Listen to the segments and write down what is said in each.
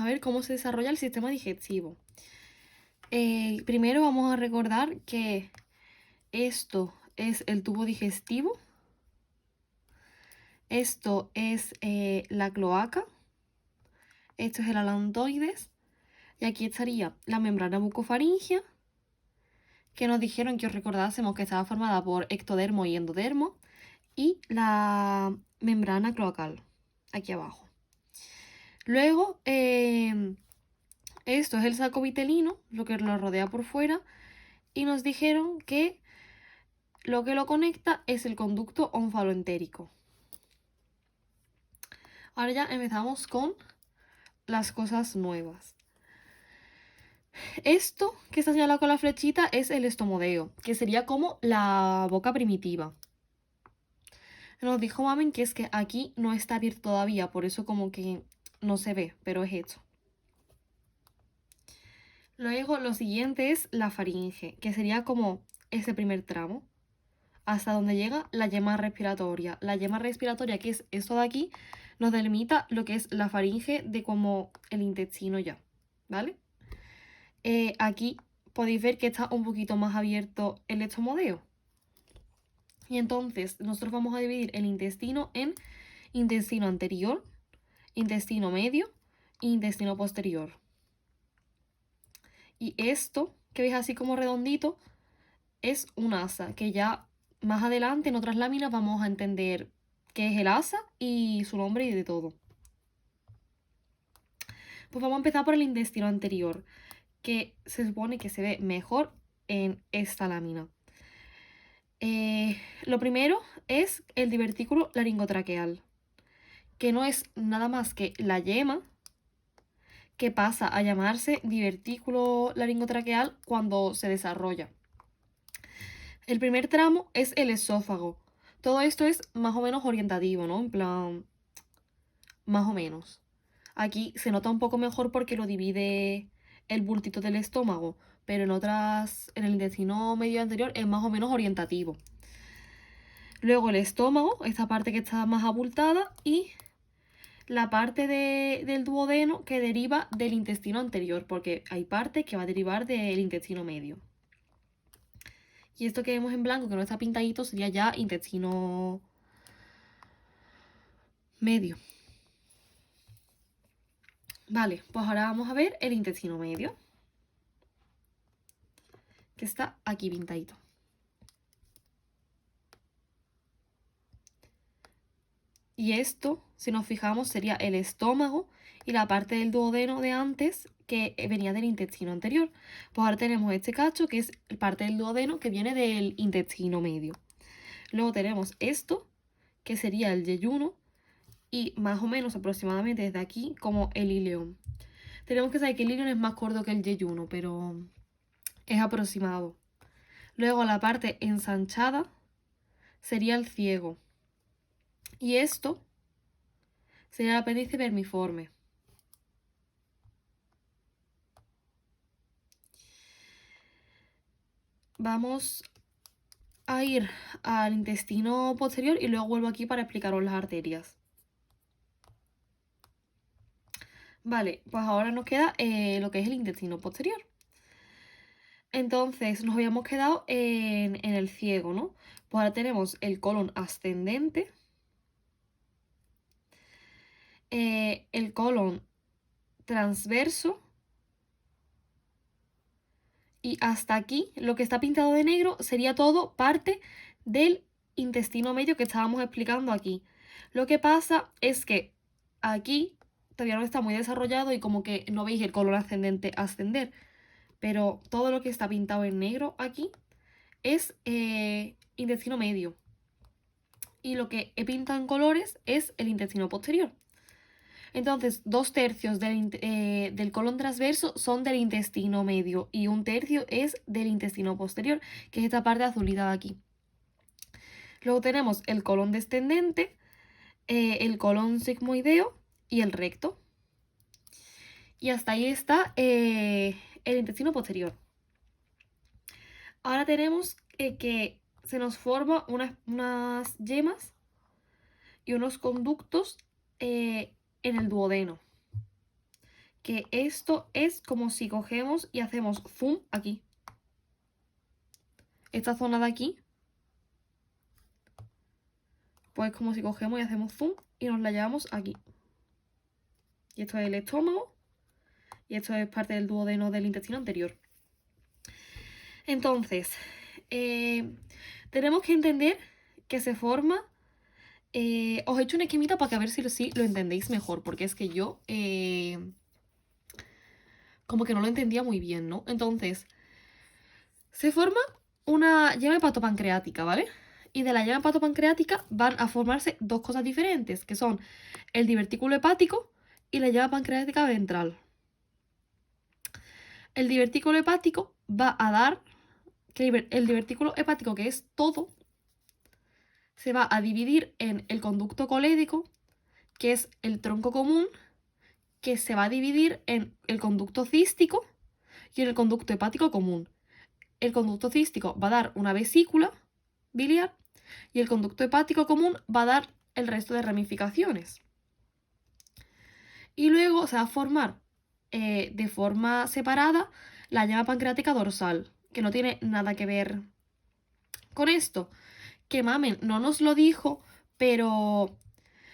ver cómo se desarrolla el sistema digestivo. Primero vamos a recordar que esto es el tubo digestivo, esto es la cloaca, esto es el alantoides y aquí estaría la membrana bucofaringea, que nos dijeron que os recordásemos que estaba formada por ectodermo y endodermo, y la membrana cloacal, aquí abajo. Luego, esto es el saco vitelino, lo que lo rodea por fuera, y nos dijeron que lo que lo conecta es el conducto onfaloentérico. Ahora ya empezamos con las cosas nuevas. Esto que está señalado con la flechita es el estomodeo, que sería como la boca primitiva. Nos dijo Mamen que es que aquí no está abierto todavía, por eso como que no se ve, pero es esto. Luego lo siguiente es la faringe, que sería como ese primer tramo, hasta donde llega la yema respiratoria. La yema respiratoria, que es esto de aquí, nos delimita lo que es la faringe de como el intestino ya, ¿vale? Aquí podéis ver que está un poquito más abierto el estomodeo. Y entonces nosotros vamos a dividir el intestino en intestino anterior, intestino medio e intestino posterior. Y esto, que veis así como redondito, es un asa, que ya más adelante en otras láminas vamos a entender qué es el asa y su nombre y de todo. Pues vamos a empezar por el intestino anterior, que se supone que se ve mejor en esta lámina. Lo primero es el divertículo laringotraqueal, que no es nada más que la yema que pasa a llamarse divertículo laringotraqueal cuando se desarrolla. El primer tramo es el esófago. Todo esto es más o menos orientativo, ¿no? En plan, más o menos. Aquí se nota un poco mejor porque lo divide el bultito del estómago, pero en el intestino medio anterior es más o menos orientativo. Luego el estómago, esta parte que está más abultada, y la parte del duodeno que deriva del intestino anterior, porque hay parte que va a derivar del intestino medio. Y esto que vemos en blanco, que no está pintadito, sería ya intestino medio. Vale, pues ahora vamos a ver el intestino medio, que está aquí pintadito. Y esto, si nos fijamos, sería el estómago y la parte del duodeno de antes que venía del intestino anterior. Pues ahora tenemos este cacho, que es parte del duodeno que viene del intestino medio. Luego tenemos esto, que sería el yeyuno, y más o menos aproximadamente desde aquí como el ileón. Tenemos que saber que el ileón es más corto que el yeyuno, pero es aproximado. Luego la parte ensanchada sería el ciego. Y esto sería el apéndice vermiforme. Vamos a ir al intestino posterior y luego vuelvo aquí para explicaros las arterias. Vale, pues ahora nos queda lo que es el intestino posterior. Entonces nos habíamos quedado en el ciego, ¿no? Pues ahora tenemos el colon ascendente, el colon transverso, y hasta aquí lo que está pintado de negro sería todo parte del intestino medio que estábamos explicando aquí. Lo que pasa es que aquí todavía no está muy desarrollado y como que no veis el colon ascendente ascender, pero todo lo que está pintado en negro aquí es intestino medio. Y lo que he pintado en colores es el intestino posterior. Entonces, 2/3 del colon transverso son del intestino medio y 1/3 es del intestino posterior, que es esta parte azulita de aquí. Luego tenemos el colon descendente, el colon sigmoideo y el recto. Y hasta ahí está el intestino posterior. Ahora tenemos que se nos forman unas yemas y unos conductos en el duodeno, que esto es como si cogemos y hacemos zoom aquí. Esta zona de aquí, pues como si cogemos y hacemos zoom y nos la llevamos aquí. Y esto es el estómago y esto es parte del duodeno del intestino anterior. Entonces, tenemos que entender que se forma... os he hecho un esquemita para que a ver si lo entendéis mejor, porque es que yo como que no lo entendía muy bien, ¿no? Entonces, se forma una llama hepatopancreática, ¿vale? Y de la llama hepatopancreática van a formarse dos cosas diferentes, que son el divertículo hepático y la llama pancreática ventral. El divertículo hepático va a dar, que el divertículo hepático, que es todo, se va a dividir en el conducto colédico, que es el tronco común, que se va a dividir en el conducto cístico y en el conducto hepático común. El conducto cístico va a dar una vesícula biliar y el conducto hepático común va a dar el resto de ramificaciones. Y luego se va a formar de forma separada la llama pancreática dorsal, que no tiene nada que ver con esto. Que Mamen no nos lo dijo, pero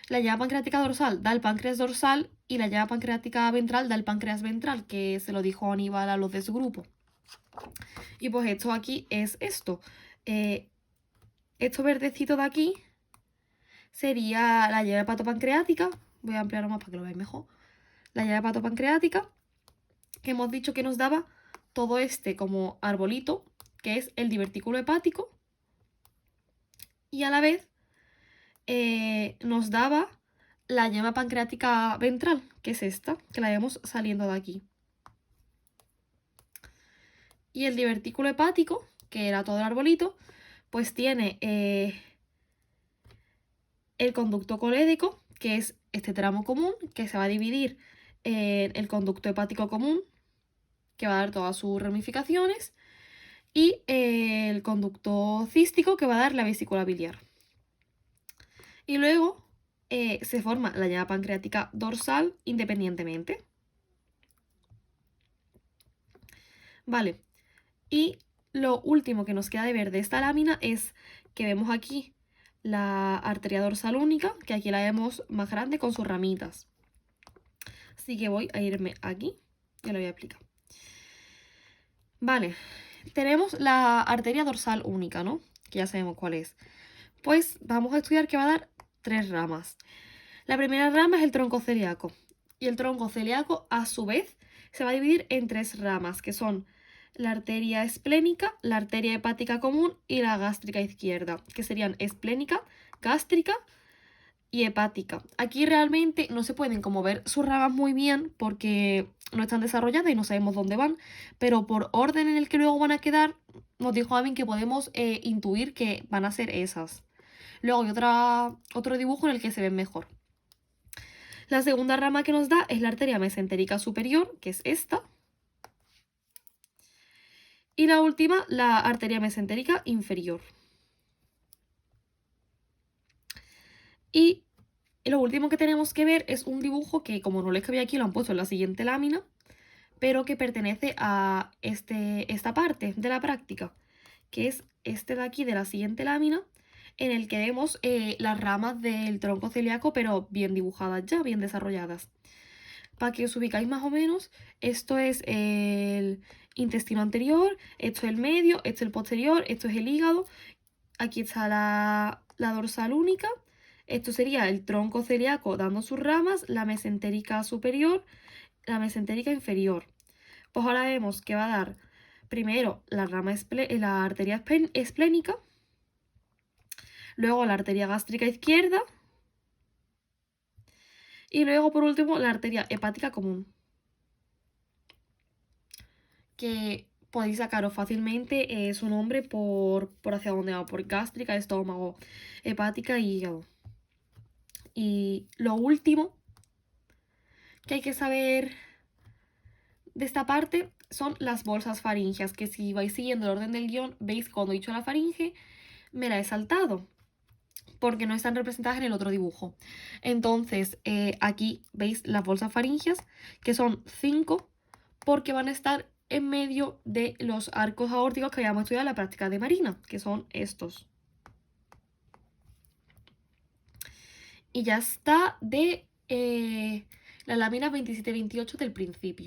la llama pancreática dorsal da el páncreas dorsal y la llama pancreática ventral da el páncreas ventral, que se lo dijo Aníbal a los de su grupo. Y pues esto aquí es esto. Esto verdecito de aquí sería la llave hepatopancreática. Voy a ampliarlo más para que lo veáis mejor. La llave hepatopancreática, que hemos dicho que nos daba todo este como arbolito, que es el divertículo hepático. Y a la vez nos daba la llama pancreática ventral, que es esta, que la vemos saliendo de aquí. Y el divertículo hepático, que era todo el arbolito, pues tiene el conducto colédico, que es este tramo común, que se va a dividir en el conducto hepático común, que va a dar todas sus ramificaciones, y el conducto cístico, que va a dar la vesícula biliar. Y luego se forma la llama pancreática dorsal independientemente. Vale, y lo último que nos queda de ver de esta lámina es que vemos aquí la arteria dorsal única, que aquí la vemos más grande con sus ramitas. Así que voy a irme aquí y lo voy a explicar. Vale, tenemos la arteria dorsal única, ¿no? Que ya sabemos cuál es. Pues vamos a estudiar que va a dar 3 ramas. La primera rama es el tronco celíaco. Y el tronco celíaco, a su vez, se va a dividir en 3 ramas, que son la arteria esplénica, la arteria hepática común y la gástrica izquierda, que serían esplénica, gástrica y hepática. Aquí realmente no se pueden como ver sus ramas muy bien porque no están desarrolladas y no sabemos dónde van, pero por orden en el que luego van a quedar, nos dijo Amin que podemos intuir que van a ser esas. Luego hay otro dibujo en el que se ven mejor. La segunda rama que nos da es la arteria mesentérica superior, que es esta. Y la última, la arteria mesentérica inferior. Y lo último que tenemos que ver es un dibujo que, como no les cabía aquí, lo han puesto en la siguiente lámina, pero que pertenece a esta parte de la práctica, que es este de aquí de la siguiente lámina, en el que vemos las ramas del tronco celíaco, pero bien dibujadas ya, bien desarrolladas. Para que os ubicáis más o menos, esto es el intestino anterior, esto es el medio, esto es el posterior, esto es el hígado, aquí está la dorsal única, esto sería el tronco celíaco dando sus ramas, la mesentérica superior, la mesentérica inferior. Pues ahora vemos que va a dar primero la arteria esplénica, luego la arteria gástrica izquierda y luego por último la arteria hepática común, que podéis sacaros fácilmente su nombre por hacia dónde va, por gástrica, estómago, hepática y hígado. Y lo último que hay que saber de esta parte son las bolsas faríngeas, que si vais siguiendo el orden del guión, veis cuando he dicho la faringe, me la he saltado. porque no están representadas en el otro dibujo. Entonces, aquí veis las bolsas faríngeas, que son 5, porque van a estar en medio de los arcos aórticos que habíamos estudiado en la práctica de marina, que son estos. Y ya está de la lámina 27-28 del principio.